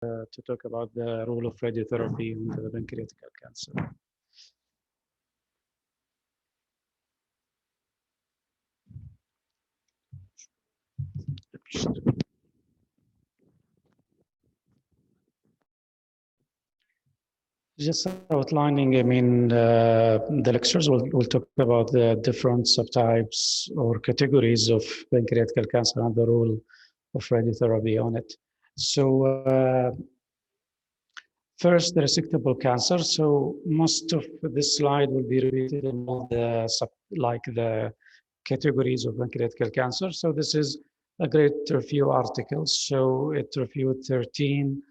to talk about the role of radiotherapy in the pancreatic cancer. Just outlining, the lectures will talk about the different subtypes or categories of pancreatic cancer and the role of radiotherapy on it. So first, the resectable cancer. So most of this slide will be repeated in all the the categories of pancreatic cancer. So this is a great review article. So it reviewed 13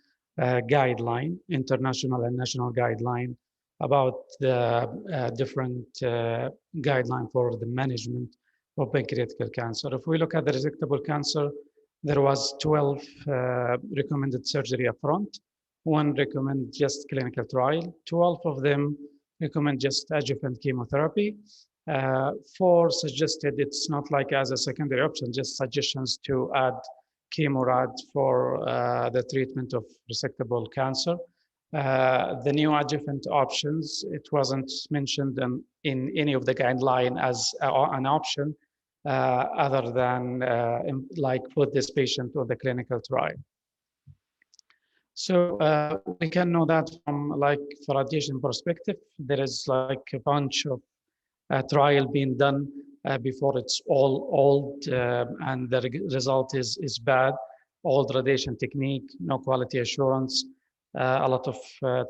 guideline, international and national guideline about the different guideline for the management of pancreatic cancer. If we look at the resectable cancer, there was 12 recommended surgery upfront. One recommend just clinical trial. 12 of them recommend just adjuvant chemotherapy. 4 suggested it's not like as a secondary option, just suggestions to add chemorad for the treatment of resectable cancer. The new adjuvant options, it wasn't mentioned in any of the guideline as an option other than like put this patient on the clinical trial. So we can know that from like for radiation perspective, there is like a bunch of trial being done before it's all old and the result is bad. Old radiation technique, no quality assurance, a lot of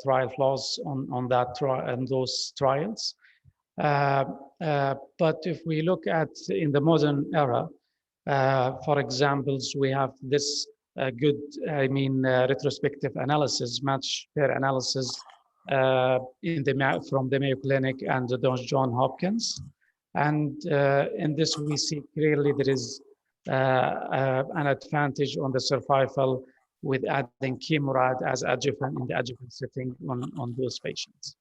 trial flaws on those trials. But if we look at in the modern era, for examples, we have this good, retrospective analysis, match pair analysis from the Mayo Clinic and the Johns Hopkins. And in this, we see clearly there is an advantage on the survival with adding chemorad as adjuvant in the adjuvant setting on those patients.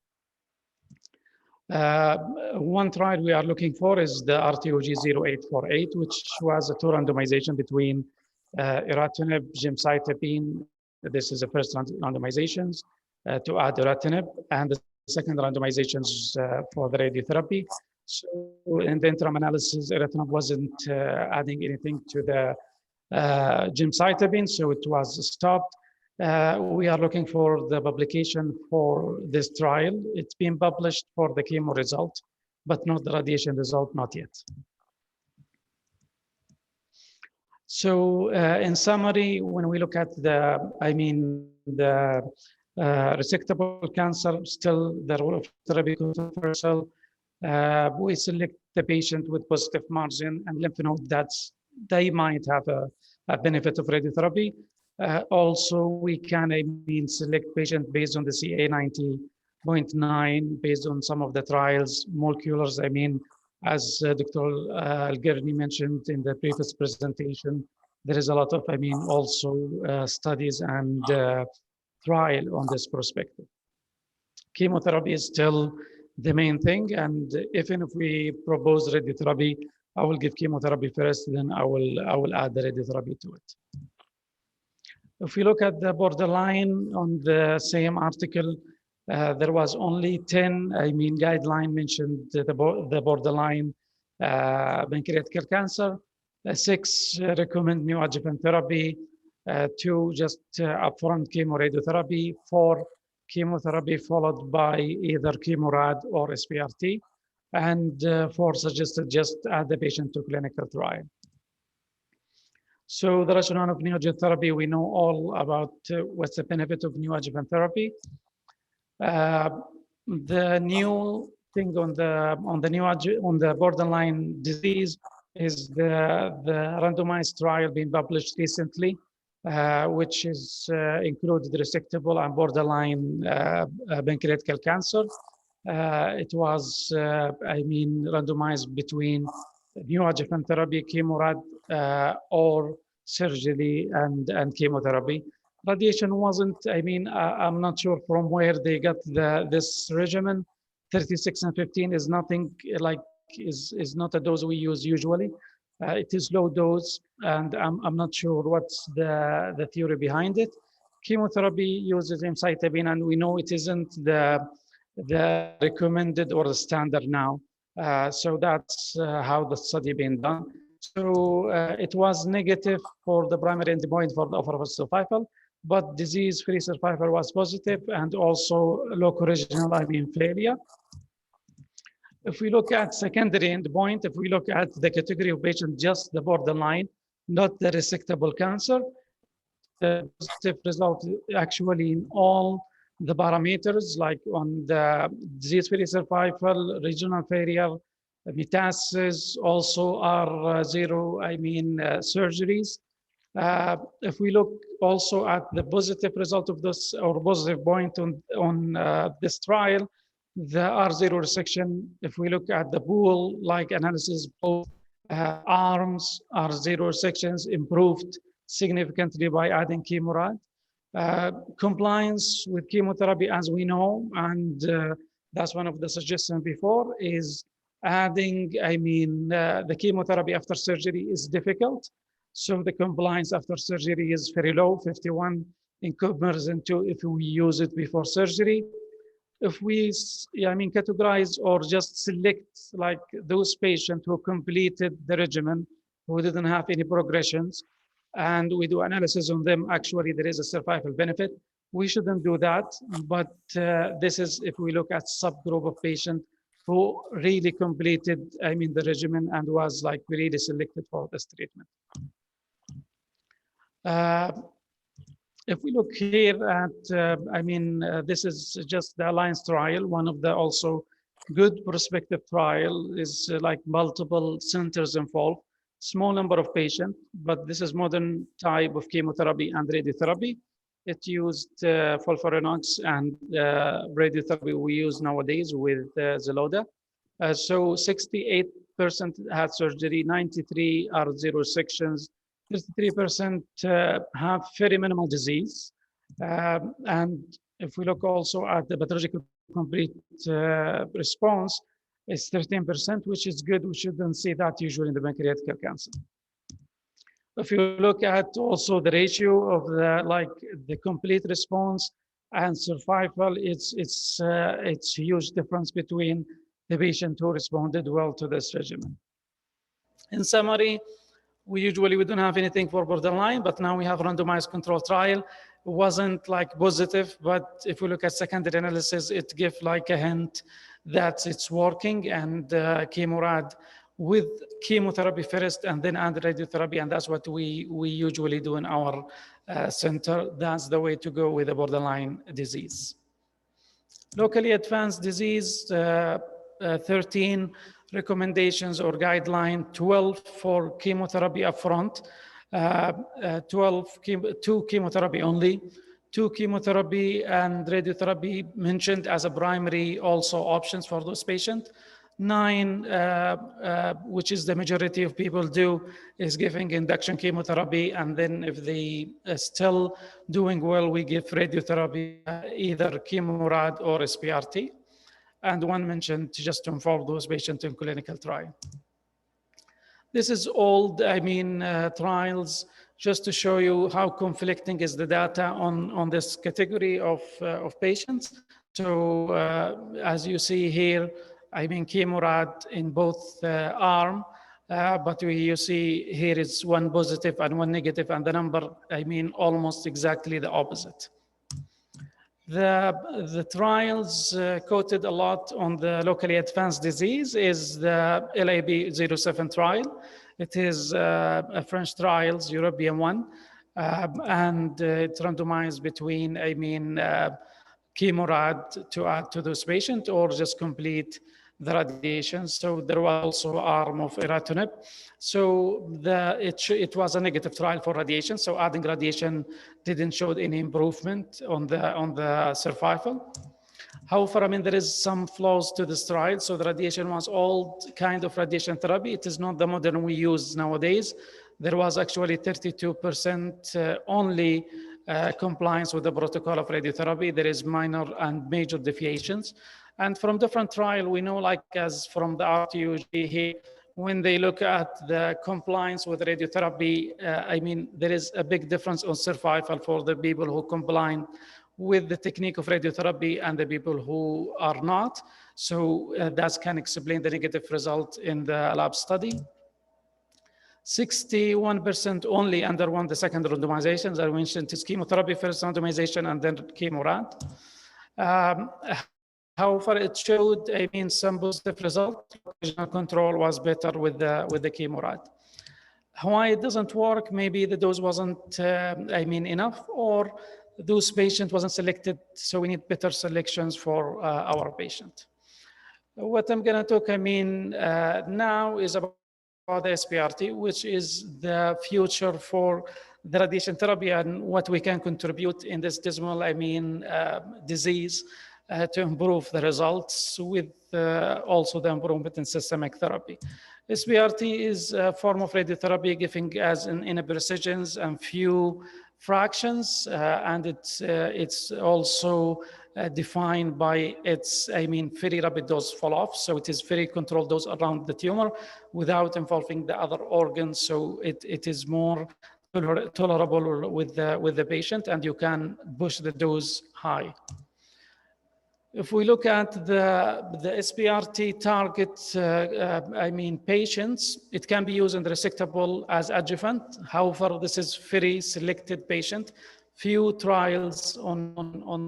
One trial we are looking for is the RTOG 0848, which was a two randomization between iratinib, gemcitabine. This is the first randomizations to add iratinib, and the second randomizations for the radiotherapy. So in the interim analysis, iratinib wasn't adding anything to the gemcitabine, so it was stopped. We are looking for the publication for this trial. It's been published for the chemo result, but not the radiation result, not yet. So in summary, when we look at the resectable cancer, still the role of therapy controversial. We select the patient with positive margin and lymph node that they might have a benefit of radiotherapy. Also, we can select patient based on the CA 90.9 based on some of the trials, moleculars. As Dr. Al-Gherni mentioned in the previous presentation, there is a lot of, also studies and trial on this perspective. Chemotherapy is still the main thing, and even if we propose radiotherapy, I will give chemotherapy first, then I will add the radiotherapy to it. If we look at the borderline on the same article, there was only 10, guideline mentioned the borderline pancreatic cancer. 6 recommend neoadjuvant therapy, 2 just upfront chemoradiotherapy, 4 chemotherapy followed by either chemorad or SPRT, and 4 suggested just add the patient to clinical trial. So the rationale of neoadjuvant therapy, we know all about what's the benefit of neoadjuvant therapy. The new thing on the borderline disease is the randomized trial being published recently, which is included resectable and borderline pancreatic cancer. It was, randomized between neoadjuvant therapy, chemorad, or surgery and chemotherapy. Radiation wasn't, I'm not sure from where they got this regimen. 36 and 15 is nothing like, is not a dose we use usually. It is low dose, and I'm not sure what's the theory behind it. chemotherapy uses gemcitabine, and we know it isn't the recommended or the standard now. So that's how the study been done. So it was negative for the primary endpoint for the overall survival, but disease-free survival was positive, and also local regional immune failure. If we look at secondary endpoint, if we look at the category of patients, just the borderline, not the resectable cancer, the positive result actually in all the parameters, like on the disease-free survival, regional failure, metastasis, also are zero, surgeries. If we look also at the positive result of this, or positive point on this trial, the R0 resection, if we look at the pool like analysis, both arms, R0 sections improved significantly by adding chemorad. Compliance with chemotherapy, as we know, and that's one of the suggestions before, is adding, the chemotherapy after surgery is difficult. So the compliance after surgery is very low, 51 in comparison to if we use it before surgery. If we, categorize or just select like those patients who completed the regimen, who didn't have any progressions, and we do analysis on them, actually there is a survival benefit. We shouldn't do that, but this is if we look at subgroup of patients who really completed, the regimen and was like really selected for this treatment. If we look here at, this is just the Alliance trial. One of the also good prospective trial is like multiple centers involved, small number of patients, but this is modern type of chemotherapy and radiotherapy. It used FOLFIRINOX and radiotherapy we use nowadays with Xeloda. So 68% had surgery, 93 are zero sections, 33% have very minimal disease. And if we look also at the pathological complete response, it's 13%, which is good. We shouldn't see that usually in the pancreatic cancer. If you look at also the ratio of the complete response and survival, it's a huge difference between the patient who responded well to this regimen. In summary, we don't have anything for borderline, but now we have randomized control trial. It wasn't like positive, but if we look at secondary analysis, it gives like a hint that it's working, and chemorad with chemotherapy first and then add radiotherapy, and that's what we usually do in our center. That's the way to go with a borderline disease. Locally advanced disease, 13 recommendations or guideline, 12 for chemotherapy upfront, 2 chemotherapy only, 2 chemotherapy and radiotherapy mentioned as a primary also options for those patients. 9, which is the majority of people do, is giving induction chemotherapy, and then if they are still doing well, we give radiotherapy, either chemorad or SPRT. And 1 mentioned just to involve those patients in clinical trial. This is all, trials, just to show you how conflicting is the data on this category of patients. So as you see here, chemorad in both arm, but you see here is 1 positive and 1 negative, and the number, almost exactly the opposite. The trials quoted a lot on the locally advanced disease is the LAB07 trial. It is a French trials, European one, and it's randomized between, chemorad to add to those patients or just complete the radiation. So there was also arm of iratunib. So it was a negative trial for radiation. So adding radiation didn't show any improvement on the survival. However, there is some flaws to this trial. So the radiation was old kind of radiation therapy. It is not the modern we use nowadays. There was actually 32% only compliance with the protocol of radiotherapy. There is minor and major deviations. And from different trial, we know, like as from the RTUG here, when they look at the compliance with radiotherapy, I mean, there is a big difference on survival for the people who comply with the technique of radiotherapy and the people who are not. So that can explain the negative result in the lab study. 61% only underwent the second randomization. As I mentioned, it's chemotherapy first randomization and then chemo-rad. However, it showed, I mean, some positive result. Original control was better with the chemo-rad. Why it doesn't work? Maybe the dose wasn't, I mean, enough, or those patient wasn't selected, so we need better selections for our patient. What I'm gonna talk, I mean, now is about the SPRT, which is the future for the radiation therapy and what we can contribute in this dismal, I mean, disease to improve the results with also the improvement in systemic therapy. SPRT is a form of radiotherapy giving as in a precisions and few fractions, and it's also defined by its, I mean, very rapid dose fall-off. So it is very controlled dose around the tumor without involving the other organs. So it is more tolerable with the patient, and you can push the dose high. If we look at the SPRT target, I mean, patients, it can be used in the resectable as adjuvant. However, this is very selected patient. Few trials on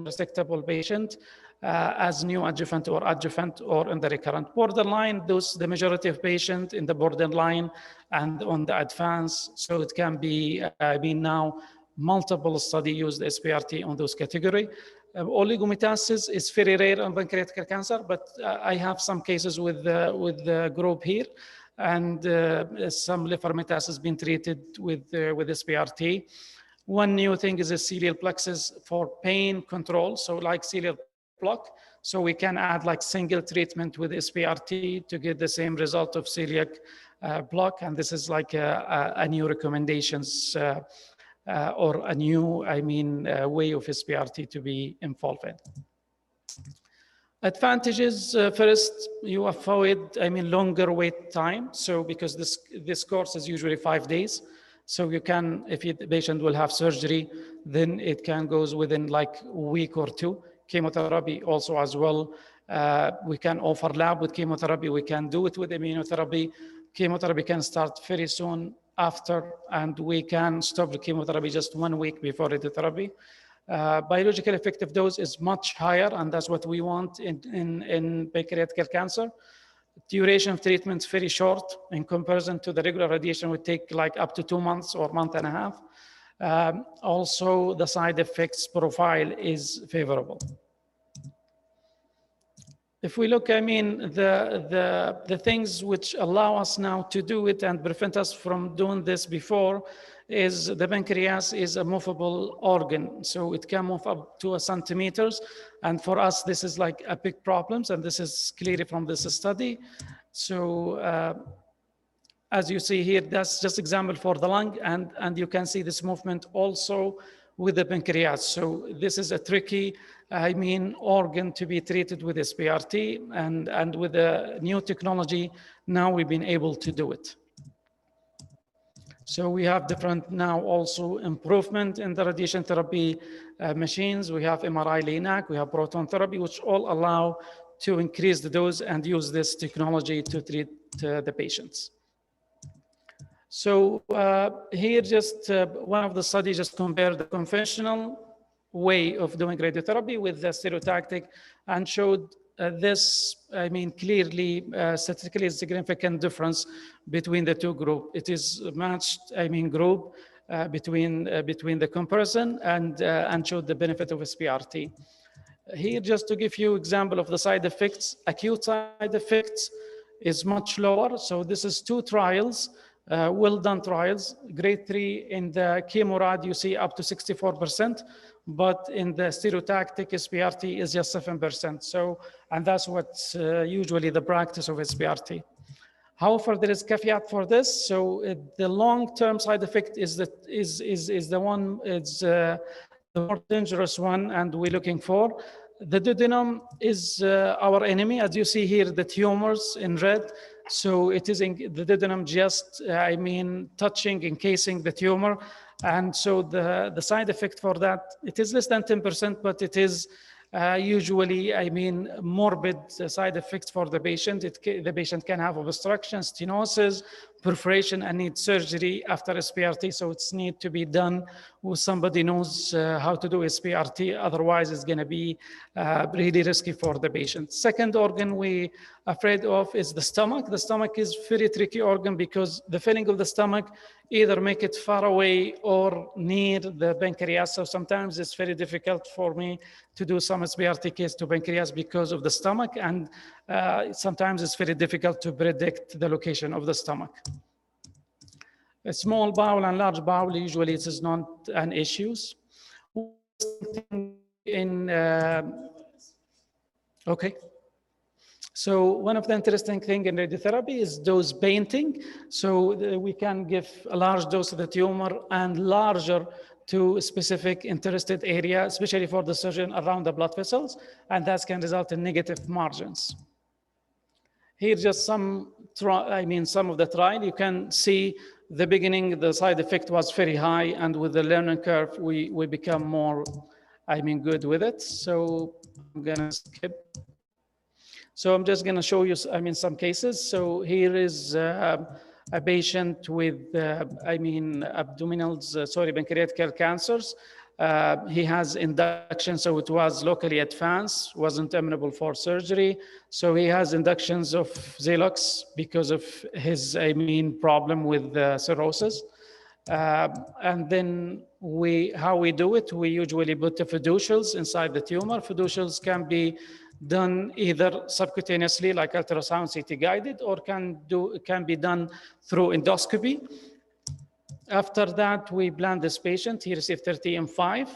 resectable patient as new adjuvant or in the recurrent borderline. The majority of patients in the borderline and on the advanced. So it can be, I mean, now multiple study use the SPRT on those category. Oligometastasis is very rare in pancreatic cancer, but I have some cases with the group here, and some liver metastasis been treated with SPRT. One new thing is a celiac plexus for pain control, so like celiac block. So we can add like single treatment with SPRT to get the same result of celiac block, and this is like a new recommendations or a new, I mean, way of SPRT to be involved in. Advantages, first, you avoid, I mean, longer wait time. So because this course is usually 5 days, so you can, if the patient will have surgery, then it can goes within like a week or two. Chemotherapy also as well. We can overlap with chemotherapy. We can do it with immunotherapy. Chemotherapy can start very soon after, and we can stop the chemotherapy just 1 week before radiotherapy. Biological effective dose is much higher, and that's what we want in pancreatic cancer. Duration of treatment is very short in comparison to the regular radiation would take like up to 2 months or month and a half. Also, the side effects profile is favorable. If we look, I mean, the things which allow us now to do it and prevent us from doing this before is the pancreas is a movable organ. So it can move up to 1 centimeters. And for us, this is like a big problem. And this is clearly from this study. So as you see here, that's just example for the lung. And you can see this movement also with the pancreas. So this is a tricky, I mean, organ to be treated with SPRT, and with the new technology, now we've been able to do it. So we have different now also improvement in the radiation therapy machines. We have MRI LINAC, we have proton therapy, which all allow to increase the dose and use this technology to treat the patients. So here just one of the studies just compared the conventional way of doing radiotherapy with the stereotactic and showed this, I mean, clearly statistically significant difference between the two groups. It is matched, I mean, group between the comparison and showed the benefit of SPRT. Here, just to give you example of the side effects, acute side effects is much lower. So this is 2 trials. Well-done trials, grade 3 in the chemo-rad, you see up to 64%, but in the stereotactic SPRT is just 7%. So, and that's what's usually the practice of SPRT. However, there is caveat for this. So the long-term side effect is the more dangerous one, and we're looking for. The duodenum is our enemy. As you see here, the tumors in red, So it is in the duodenum just, touching, encasing the tumor. And so the side effect for that, it is less than 10%, but it is usually, morbid side effects for the patient. The patient can have obstruction, stenosis, perforation, and need surgery after SPRT. So it's need to be done with somebody knows how to do SPRT. Otherwise, it's going to be really risky for the patient. Second organ we afraid of is the stomach. The stomach is very tricky organ because the filling of the stomach either make it far away or near the pancreas. So sometimes it's very difficult for me to do some SPRT case to pancreas because of the stomach. And sometimes it's very difficult to predict the location of the stomach. A small bowel and large bowel, usually it is not an issue. Okay. So one of the interesting things in radiotherapy is dose painting. So we can give a large dose of the tumor and larger to a specific interested area, especially for the surgeon around the blood vessels, and that can result in negative margins. Here just some of the trial. You can see the beginning, the side effect was very high, and with the learning curve, we become more, good with it. So I'm gonna skip. So I'm just gonna show you, some cases. So here is a patient with, pancreatic cancers. He has induction, so it was locally advanced, wasn't amenable for surgery. So he has inductions of Xelox because of his, problem with cirrhosis. And then how we do it, we usually put the fiducials inside the tumor. Fiducials can be done either subcutaneously, like ultrasound CT guided, or can be done through endoscopy. After that, we plan this patient. He received 30M5.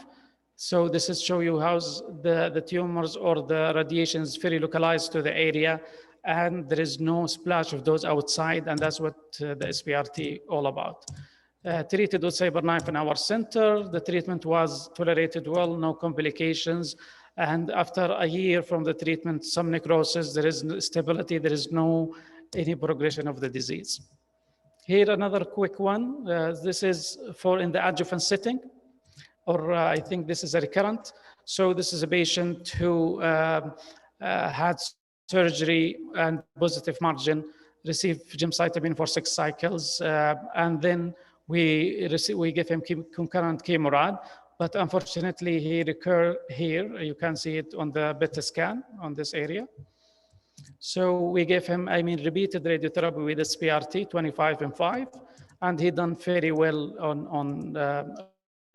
So this is show you how the tumors or the radiation is very localized to the area, and there is no splash of those outside, and that's what the SPRT all about. Treated with CyberKnife in our center. The treatment was tolerated well, no complications. And after a year from the treatment, some necrosis, there is stability, there is no any progression of the disease. Here, another quick one. This is for in the adjuvant setting, or I think this is a recurrent. So this is a patient who had surgery and positive margin, received gemcitabine for 6 cycles, and then we give him concurrent chemorad. But unfortunately, he recurred here. You can see it on the beta scan on this area. So we gave him, repeated radiotherapy with SPRT 25M5, and he done very well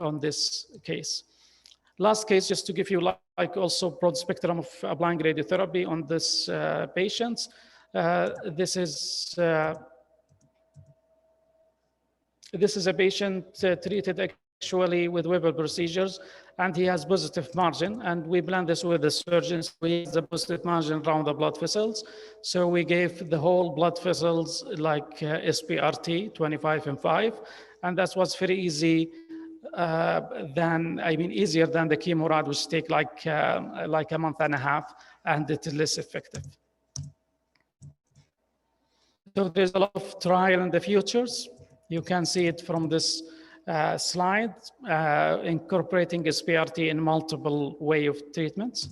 on this case. Last case, just to give you also broad spectrum of applying radiotherapy on this patients. This is a patient treated actually with Weber procedures, and he has positive margin, and we plan this with the surgeons. We have the positive margin around the blood vessels. So we gave the whole blood vessels like SPRT 25M5, and that was very easy easier than the chemorad, which take like a month and a half, and it is less effective. So there's a lot of trial in the futures. You can see it from this slide, incorporating SPRT in multiple way of treatments.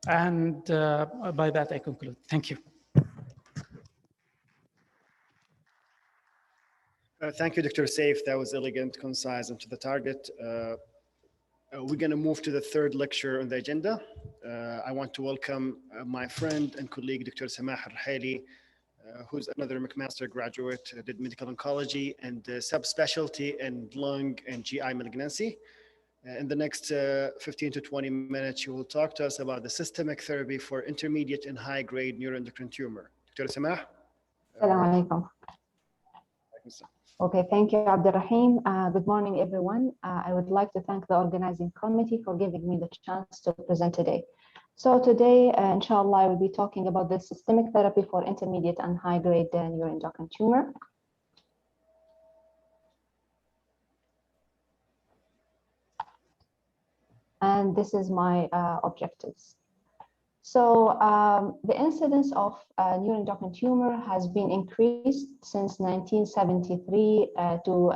And by that, I conclude. Thank you. Thank you, Dr. Saif. That was elegant, concise, and to the target. We're going to move to the third lecture on the agenda. I want to welcome my friend and colleague, Dr. Samah Al-Haili, who's another McMaster graduate, did medical oncology and subspecialty in lung and GI malignancy. In the next 15 to 20 minutes, she will talk to us about the systemic therapy for intermediate and high-grade neuroendocrine tumor. Dr. Samah? Assalamu alaikum. Okay, thank you, Abdurrahim. Good morning, everyone. I would like to thank the organizing committee for giving me the chance to present today. So today, inshallah, I will be talking about the systemic therapy for intermediate and high-grade neuroendocrine tumor. And this is my objectives. So the incidence of neuroendocrine tumor has been increased since 1973 to